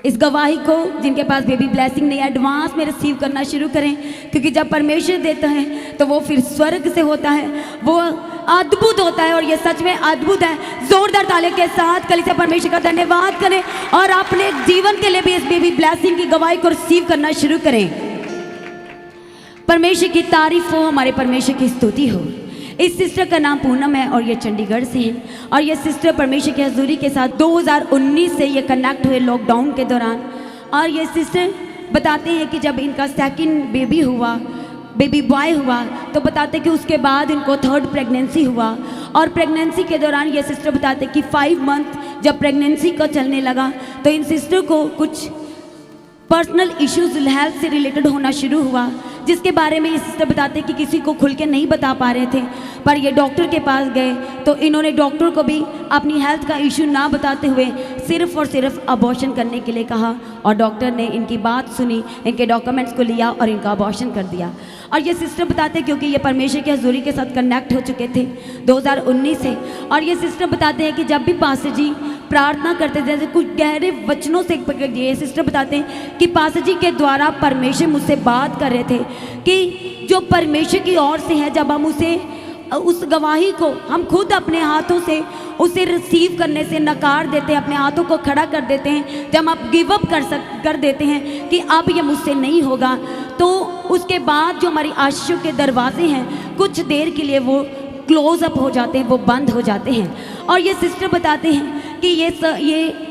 इस गवाही को जिनके पास बेबी ब्लेसिंग नहीं एडवांस में रिसीव करना शुरू करें, क्योंकि जब परमेश्वर देता है तो वो फिर स्वर्ग से होता है, वो अद्भुत होता है और ये सच में अद्भुत है। जोरदार ताली के साथ कलीसिया परमेश्वर का धन्यवाद करें और अपने जीवन के लिए भी इस बेबी ब्लेसिंग की गवाही को रिसीव करना शुरू करें। परमेश्वर की तारीफ हो, हमारे परमेश्वर की स्तुति हो। इस सिस्टर का नाम पूनम है और ये चंडीगढ़ से हैं और ये सिस्टर परमेश्वर की हजूरी के साथ 2019 से ये कनेक्ट हुए लॉकडाउन के दौरान। और ये सिस्टर बताते हैं कि जब इनका सेकंड बेबी हुआ, बेबी बॉय हुआ, तो बताते कि उसके बाद इनको थर्ड प्रेगनेंसी हुआ और प्रेगनेंसी के दौरान ये सिस्टर बताते कि 5 मंथ जब प्रेगनेंसी का चलने लगा तो इन सिस्टर को कुछ पर्सनल इश्यूज हेल्थ से रिलेटेड होना शुरू हुआ, जिसके बारे में ये सिस्टर बताते कि किसी को खुल के नहीं बता पा रहे थे। पर ये डॉक्टर के पास गए तो इन्होंने डॉक्टर को भी अपनी हेल्थ का इशू ना बताते हुए सिर्फ और सिर्फ अबॉर्शन करने के लिए कहा और डॉक्टर ने इनकी बात सुनी, इनके डॉक्यूमेंट्स को लिया और इनका अबॉर्शन कर दिया। और ये सिस्टर बताते क्योंकि ये परमेश्वर की हजूरी के साथ कनेक्ट हो चुके थे 2019 से। और ये सिस्टर बताते हैं कि जब भी पास्टर जी प्रार्थना करते थे, कुछ गहरे वचनों से ये सिस्टर बताते हैं कि पास्टर जी के द्वारा परमेश्वर मुझसे बात कर रहे थे कि जो परमेश्वर की ओर से है, जब हम उस गवाही को हम खुद अपने हाथों से उसे रिसीव करने से नकार देते हैं, अपने हाथों को खड़ा कर देते हैं, जब आप गिव अप कर देते हैं कि अब ये मुझसे नहीं होगा, तो उसके बाद जो हमारी आशीषों के दरवाजे हैं कुछ देर के लिए वो क्लोज अप हो जाते हैं, वो बंद हो जाते हैं। और ये सिस्टर बताते हैं कि ये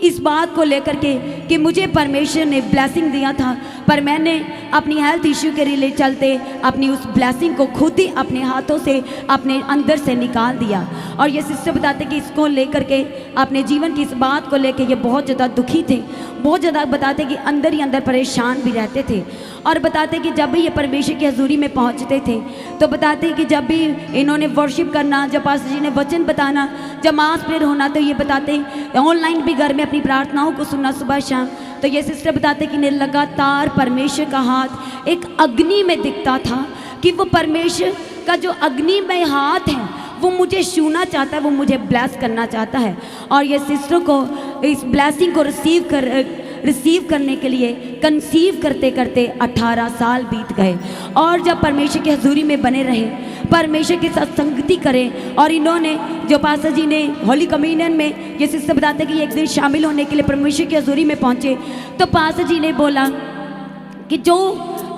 इस बात को लेकर के कि मुझे परमेश्वर ने ब्लेसिंग दिया था, पर मैंने अपनी हेल्थ इश्यू के लिए चलते अपनी उस ब्लेसिंग को खुद ही अपने हाथों से अपने अंदर से निकाल दिया। और ये सिस्टर बताते कि इसको लेकर के अपने जीवन की इस बात को लेकर ये बहुत ज़्यादा दुखी थे, बहुत ज़्यादा बताते कि अंदर ही अंदर परेशान भी रहते थे। और बताते कि जब भी ये परमेश्वर की हजूरी में पहुंचते थे तो बताते कि जब भी इन्होंने वर्शिप करना, जब पास्टर जी ने वचन बताना, जब मास प्रेयर होना, तो ये बताते ऑनलाइन भी घर में अपनी प्रार्थनाओं को सुनना सुबह शाम, तो ये सिस्टर बताते कि लगातार परमेश्वर का हाथ एक अग्नि में दिखता था कि वो परमेश्वर का जो अग्निमय हाथ है वो मुझे छूना चाहता है, वो मुझे ब्लेस करना चाहता है। और ये सिस्टर को इस ब्लेसिंग को रिसीव करने के लिए कंसीव करते करते 18 साल बीत गए। और जब परमेश्वर की हजूरी में बने रहे, परमेश्वर के साथ संगति करें, और इन्होंने जो पास्टर जी ने होली कम्युनियन में ये सिस्टर बताते कि एक दिन शामिल होने के लिए परमेश्वर की हजूरी में पहुँचे, तो पास्टर जी ने बोला कि जो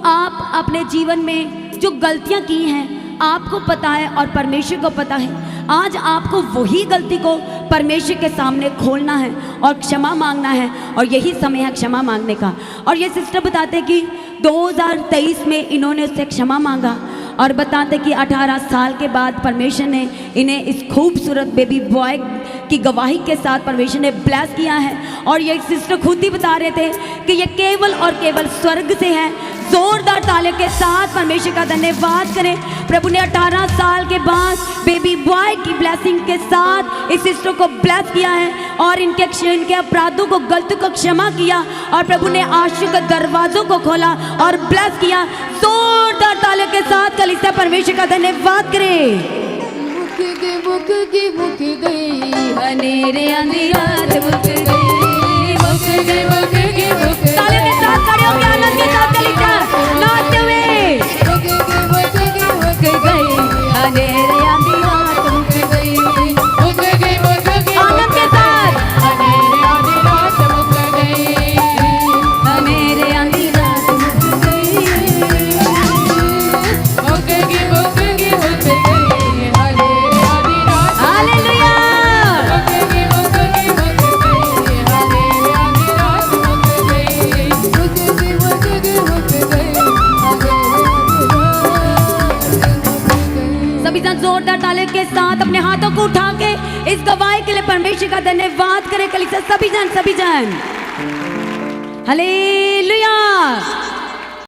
आप अपने जीवन में जो गलतियाँ की हैं आपको पता है और परमेश्वर को पता है, आज आपको वही गलती को परमेश्वर के सामने खोलना है और क्षमा मांगना है, और यही समय है क्षमा मांगने का। और ये सिस्टर बताते कि 2023 में इन्होंने उससे क्षमा मांगा और बताते कि 18 साल के बाद परमेश्वर ने इन्हें इस खूबसूरत बेबी बॉय की गवाही के साथ परमेश्वर ने ब्लेस किया है। और ये सिस्टर खुद ही बता रहे थे कि ये केवल और केवल स्वर्ग से है। जोरदार ताली के साथ परमेश्वर का धन्यवाद करें। प्रभु ने 18 साल के बाद बेबी बॉय की ब्लेसिंग के साथ इस सिस्टर को ब्लेस किया है और इनके अपराधों को, गलतियों को क्षमा किया, और प्रभु ने आशीष के दरवाजों को खोला और ब्लेस किया। जोरदार ताली के साथ कलीसिया परमेश्वर का धन्यवाद करें। मुक गई हनेरे आंधी रात मुक गई ताली के साथ खड़े होकर आनंद के साथ कलीसिया नाचते हुए मुक गई हनेरे आंधी रात मुक गई आनंद के साथ हनेरे आंधी रात मुक गई हनेरे आंधी रात मुक गई मुक गई हनेरे आंधी रात हालेलुया। सभी जन जोरदार ताली के साथ अपने हाथों को उठा के इस गवाही के लिए परमेश्वर का धन्यवाद करें। कलीसिया सभी जन हालेलुया।